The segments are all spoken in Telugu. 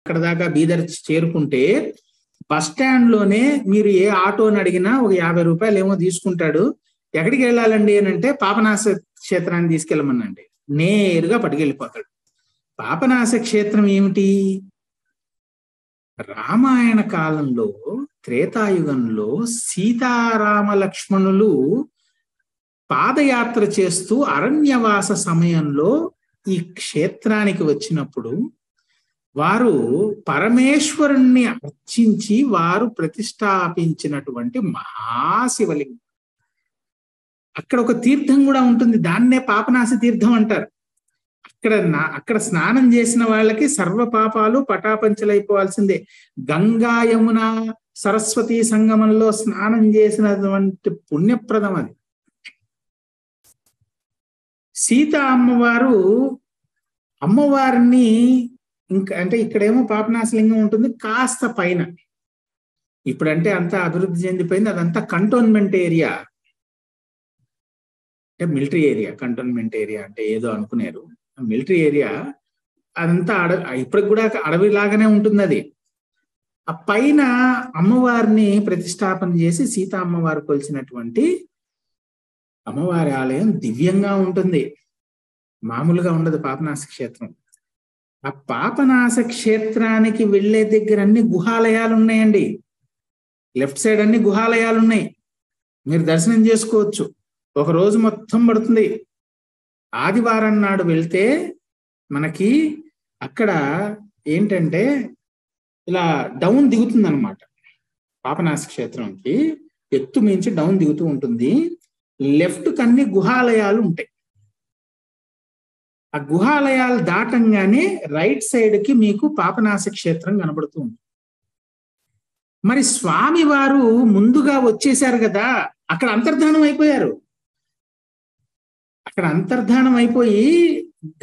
అక్కడ దాకా బీదర్ చేరుకుంటే బస్ స్టాండ్ లోనే మీరు ఏ ఆటోని అడిగినా ఒక 50 రూపాయలు ఏమో తీసుకుంటాడు. ఎక్కడికి వెళ్ళాలండి అని అంటే పాపనాశ క్షేత్రాన్ని తీసుకెళ్ళమనండి, నేరుగా పట్టుకెళ్ళిపోతాడు. పాపనాశ క్షేత్రం ఏమిటి? రామాయణ కాలంలో, త్రేతాయుగంలో సీతారామ లక్ష్మణులు పాదయాత్ర చేస్తూ అరణ్యవాస సమయంలో ఈ క్షేత్రానికి వచ్చినప్పుడు వారు పరమేశ్వరుణ్ణి అర్చించి వారు ప్రతిష్టాపించినటువంటి మహాశివలింగం. అక్కడ ఒక తీర్థం కూడా ఉంటుంది, దాన్నే పాపనాశ తీర్థం అంటారు. అక్కడ స్నానం చేసిన వాళ్ళకి సర్వ పాపాలు పటాపంచలైపోవాల్సిందే. గంగా యమున సరస్వతి సంగమంలో స్నానం చేసినటువంటి పుణ్యప్రదం అది. సీత అమ్మవారిని ఇంకా అంటే ఇక్కడేమో పాపనాశలింగం ఉంటుంది కాస్త పైన. ఇప్పుడంటే అంతా అభివృద్ధి చెందిపోయింది, అదంతా కంటోన్మెంట్ ఏరియా, అంటే మిలిటరీ ఏరియా. కంటోన్మెంట్ ఏరియా అంటే ఏదో అనుకునేరు, మిలిటరీ ఏరియా. అదంతా ఇప్పటికి కూడా అడవిలాగానే ఉంటుంది అది. ఆ పైన అమ్మవారిని ప్రతిష్టాపన చేసి సీతా అమ్మవారు కొలిచినటువంటి అమ్మవారి ఆలయం దివ్యంగా ఉంటుంది, మామూలుగా ఉండదు పాపనాశ క్షేత్రం. ఆ పాపనాశ క్షేత్రానికి వెళ్లే దగ్గర అన్ని గుహాలయాలు ఉన్నాయండి. లెఫ్ట్ సైడ్ అన్ని గుహాలయాలు ఉన్నాయి, మీరు దర్శనం చేసుకోవచ్చు. ఒక రోజు మొత్తం పడుతుంది. ఆదివారం నాడు వెళ్తే మనకి అక్కడ ఏంటంటే ఇలా డౌన్ దిగుతుంది అనమాట. పాపనాశ క్షేత్రంకి ఎత్తు మించి డౌన్ దిగుతూ ఉంటుంది. లెఫ్ట్ కన్ని గుహాలయాలు ఉంటాయి. ఆ గుహాలయాలు దాటంగానే రైట్ సైడ్ కి మీకు పాపనాశ క్షేత్రం కనబడుతూ ఉంది. మరి స్వామి వారు ముందుగా వచ్చేసారు కదా, అక్కడ అంతర్ధానం అయిపోయారు. అక్కడ అంతర్ధానం అయిపోయి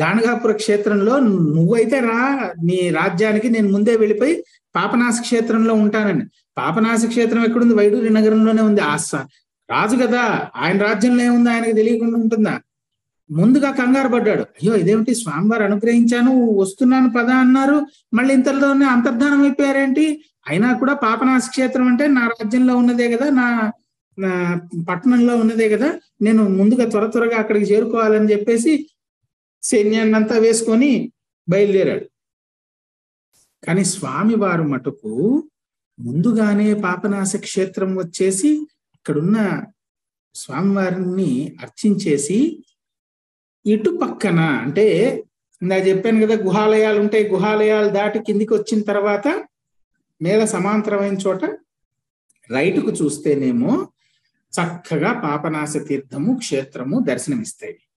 గాణగాపుర క్షేత్రంలో నువ్వైతే రా, నీ రాజ్యానికి నేను ముందే వెళ్ళిపోయి పాపనాశ క్షేత్రంలో ఉంటానని. పాపనాశ క్షేత్రం ఎక్కడుంది? వైడూరి నగరంలోనే ఉంది. రాజు కదా, ఆయన రాజ్యంలో ఏముంది, ఆయనకు తెలియకుండా ఉంటుందా? ముందుగా కంగారు పడ్డాడు. అయ్యో ఇదేమిటి, స్వామివారు అనుగ్రహించాను, వస్తున్నాను పద అన్నారు, మళ్ళీ ఇంతలోనే అంతర్ధానం అయిపోయారేంటి? అయినా కూడా పాపనాశ క్షేత్రం అంటే నా రాజ్యంలో ఉన్నదే కదా, నా పట్టణంలో ఉన్నదే కదా, నేను ముందుగా త్వరగా అక్కడికి చేరుకోవాలని చెప్పేసి సైన్యాన్ని అంతా వేసుకొని బయలుదేరాడు. కానీ స్వామివారు మటుకు ముందుగానే పాపనాశ క్షేత్రం వచ్చేసి ఇక్కడున్న స్వామివారిని అర్చించేసి ఇటు పక్కన, అంటే ఇందాక చెప్పాను కదా గుహాలయాలు ఉంటాయి, గుహాలయాలు దాటి కిందికి వచ్చిన తర్వాత నేల సమాంతరమైన చోట రైటుకు చూస్తేనేమో చక్కగా పాపనాశ తీర్థము క్షేత్రము దర్శనమిస్తాయి.